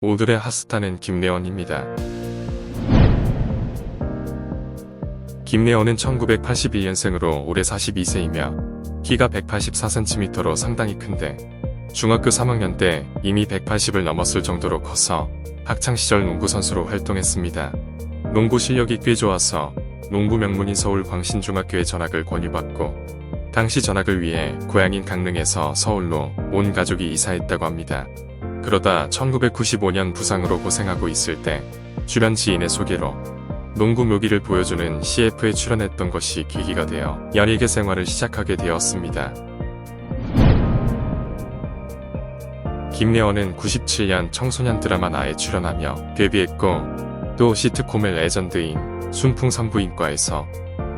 오늘의 핫스타는 김래원입니다. 김래원은 1981년생으로 올해 42세이며 키가 184cm로 상당히 큰데 중학교 3학년 때 이미 180을 넘었을 정도로 커서 학창시절 농구선수로 활동했습니다. 농구 실력이 꽤 좋아서 농구 명문인 서울 광신중학교에 전학을 권유받고 당시 전학을 위해 고향인 강릉에서 서울로 온 가족이 이사했다고 합니다. 그러다 1995년 부상으로 고생하고 있을 때 주변 지인의 소개로 농구 묘기를 보여주는 CF에 출연했던 것이 계기가 되어 연예계 생활을 시작하게 되었습니다. 김래원은 97년 청소년 드라마 나에 출연하며 데뷔했고 또 시트콤의 레전드인 순풍산부인과에서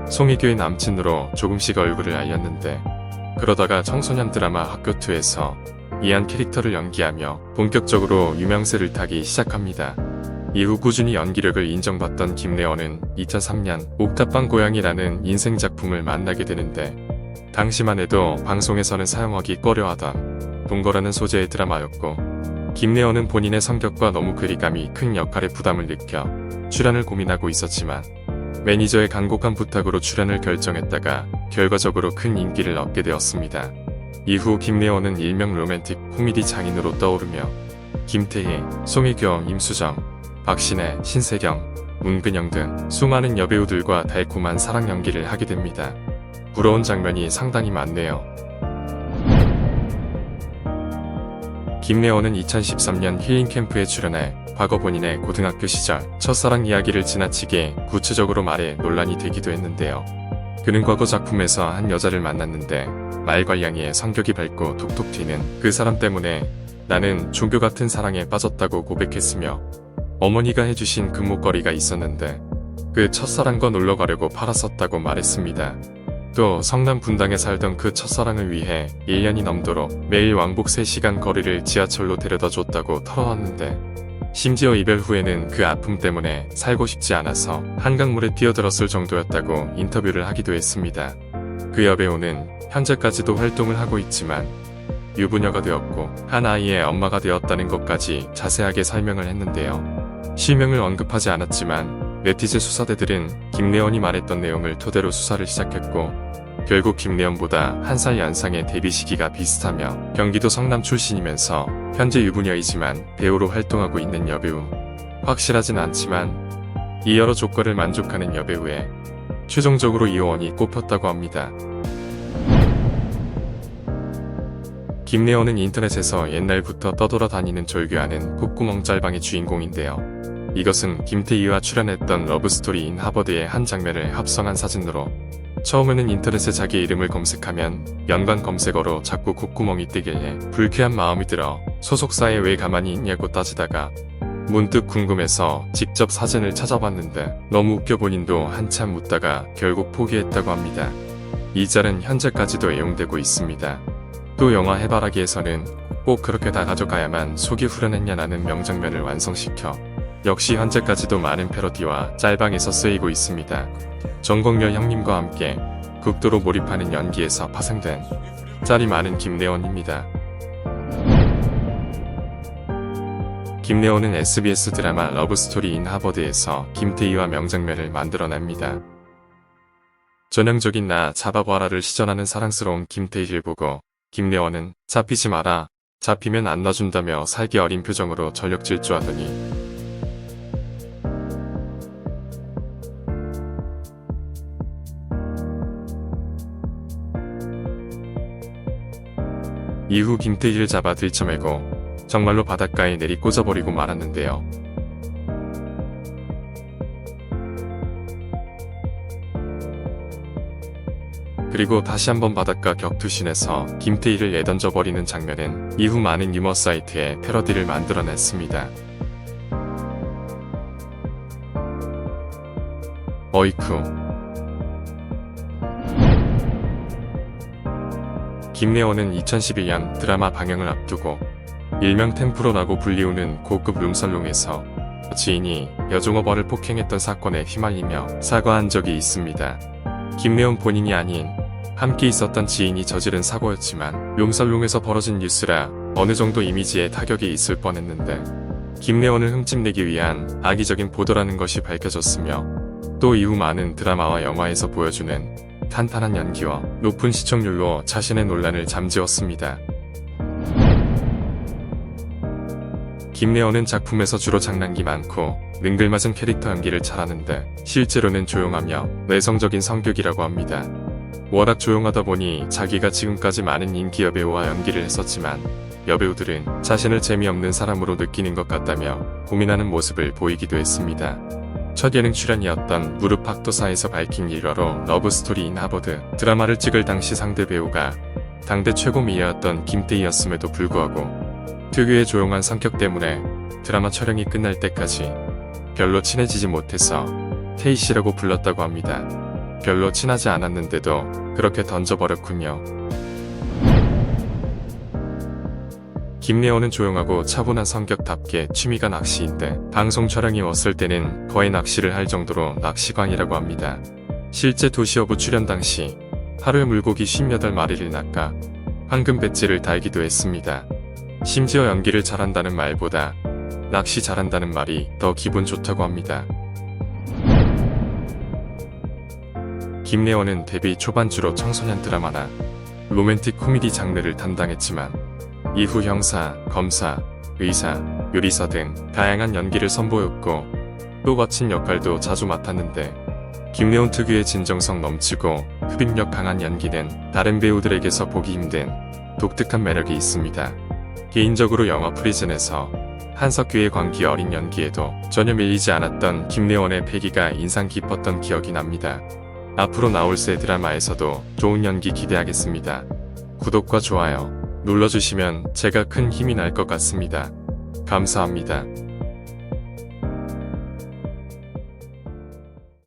송혜교의 남친으로 조금씩 얼굴을 알렸는데 그러다가 청소년 드라마 학교2에서 이한 캐릭터를 연기하며 본격적으로 유명세를 타기 시작합니다. 이후 꾸준히 연기력을 인정받던 김래원은 2003년 옥탑방 고양이라는 인생작품을 만나게 되는데 당시만 해도 방송에서는 사용하기 꺼려하던 동거라는 소재의 드라마였고 김래원은 본인의 성격과 너무 괴리감이 큰 역할에 부담을 느껴 출연을 고민하고 있었지만 매니저의 간곡한 부탁으로 출연을 결정했다가 결과적으로 큰 인기를 얻게 되었습니다. 이후 김래원은 일명 로맨틱 코미디 장인으로 떠오르며 김태희, 송혜교, 임수정, 박신혜, 신세경, 문근영 등 수많은 여배우들과 달콤한 사랑 연기를 하게 됩니다. 부러운 장면이 상당히 많네요. 김래원은 2013년 힐링캠프에 출연해 과거 본인의 고등학교 시절 첫사랑 이야기를 지나치게 구체적으로 말해 논란이 되기도 했는데요. 그는 과거 작품에서 한 여자를 만났는데 말괄량이에 성격이 밝고 톡톡 튀는 그 사람 때문에 나는 종교 같은 사랑에 빠졌다고 고백했으며 어머니가 해주신 금목걸이가 있었는데 그 첫사랑과 놀러 가려고 팔았었다고 말했습니다. 또 성남 분당에 살던 그 첫사랑을 위해 1년이 넘도록 매일 왕복 3시간 거리를 지하철로 데려다 줬다고 털어놨는데 심지어 이별 후에는 그 아픔 때문에 살고 싶지 않아서 한강물에 뛰어들었을 정도였다고 인터뷰를 하기도 했습니다. 그 여배우는 현재까지도 활동을 하고 있지만 유부녀가 되었고 한 아이의 엄마가 되었다는 것까지 자세하게 설명을 했는데요. 실명을 언급하지 않았지만 네티즌 수사대들은 김래원이 말했던 내용을 토대로 수사를 시작했고 결국 김래원보다 한 살 연상의 데뷔 시기가 비슷하며 경기도 성남 출신이면서 현재 유부녀이지만 배우로 활동하고 있는 여배우. 확실하진 않지만 이 여러 조건을 만족하는 여배우에 최종적으로 이호원이 꼽혔다고 합니다. 김래원은 인터넷에서 옛날부터 떠돌아다니는 졸교하는 콧구멍 짤방의 주인공인데요. 이것은 김태희와 출연했던 러브스토리인 하버드의 한 장면을 합성한 사진으로 처음에는 인터넷에 자기 이름을 검색하면 연관 검색어로 자꾸 콧구멍이 뜨길래 불쾌한 마음이 들어 소속사에 왜 가만히 있냐고 따지다가 문득 궁금해서 직접 사진을 찾아봤는데 너무 웃겨 본인도 한참 묻다가 결국 포기했다고 합니다. 이 짤은 현재까지도 애용되고 있습니다. 또 영화 해바라기에서는 꼭 그렇게 다 가져가야만 속이 후련했냐라는 명장면을 완성시켜 역시 현재까지도 많은 패러디와 짤방에서 쓰이고 있습니다. 정광열 형님과 함께 극도로 몰입하는 연기에서 파생된 짤이 많은 김래원입니다. 김래원은 SBS 드라마 러브스토리인 하버드에서 김태희와 명장면을 만들어냅니다. 전형적인 나 잡아봐라를 시전하는 사랑스러운 김태희를 보고 김래원은 잡히지 마라, 잡히면 안 놔준다며 살기 어린 표정으로 전력 질주하더니 이후 김태희를 잡아 들쳐매고 정말로 바닷가에 내리 꽂아버리고 말았는데요. 그리고 다시 한번 바닷가 격투신에서 김태희를 내던져버리는 장면은 이후 많은 유머 사이트에 패러디를 만들어냈습니다. 어이쿠. 김래원은 2011년 드라마 방영을 앞두고 일명 템프로라고 불리우는 고급 룸살롱에서 지인이 여종업원을 폭행했던 사건에 휘말리며 사과한 적이 있습니다. 김래원 본인이 아닌 함께 있었던 지인이 저지른 사고였지만 룸살롱에서 벌어진 뉴스라 어느 정도 이미지에 타격이 있을 뻔했는데 김래원을 흠집내기 위한 악의적인 보도라는 것이 밝혀졌으며 또 이후 많은 드라마와 영화에서 보여주는 탄탄한 연기와 높은 시청률로 자신의 논란을 잠재웠습니다. 김래원은 작품에서 주로 장난기 많고 능글맞은 캐릭터 연기를 잘하는데 실제로는 조용하며 내성적인 성격이라고 합니다. 워낙 조용하다 보니 자기가 지금까지 많은 인기 여배우와 연기를 했었지만 여배우들은 자신을 재미없는 사람으로 느끼는 것 같다며 고민하는 모습을 보이기도 했습니다. 첫 예능 출연이었던 무릎 학도사에서 밝힌 일화로 러브스토리인 하버드 드라마를 찍을 당시 상대 배우가 당대 최고 미녀였던 김태희였음에도 불구하고 특유의 조용한 성격 때문에 드라마 촬영이 끝날 때까지 별로 친해지지 못해서 태희 씨라고 불렀다고 합니다. 별로 친하지 않았는데도 그렇게 던져버렸군요. 김래원은 조용하고 차분한 성격답게 취미가 낚시인데 방송 촬영이 왔을 때는 거의 낚시를 할 정도로 낚시광이라고 합니다. 실제 도시어부 출연 당시 하루에 물고기 58마리를 낚아 황금 배지를 달기도 했습니다. 심지어 연기를 잘한다는 말보다 낚시 잘한다는 말이 더 기분 좋다고 합니다. 김래원은 데뷔 초반 주로 청소년 드라마나 로맨틱 코미디 장르를 담당했지만 이후 형사, 검사, 의사, 요리사 등 다양한 연기를 선보였고 또 거친 역할도 자주 맡았는데 김래원 특유의 진정성 넘치고 흡입력 강한 연기는 다른 배우들에게서 보기 힘든 독특한 매력이 있습니다. 개인적으로 영화 프리즌에서 한석규의 광기 어린 연기에도 전혀 밀리지 않았던 김래원의 패기가 인상 깊었던 기억이 납니다. 앞으로 나올 새 드라마에서도 좋은 연기 기대하겠습니다. 구독과 좋아요 눌러주시면 제가 큰 힘이 날 것 같습니다. 감사합니다.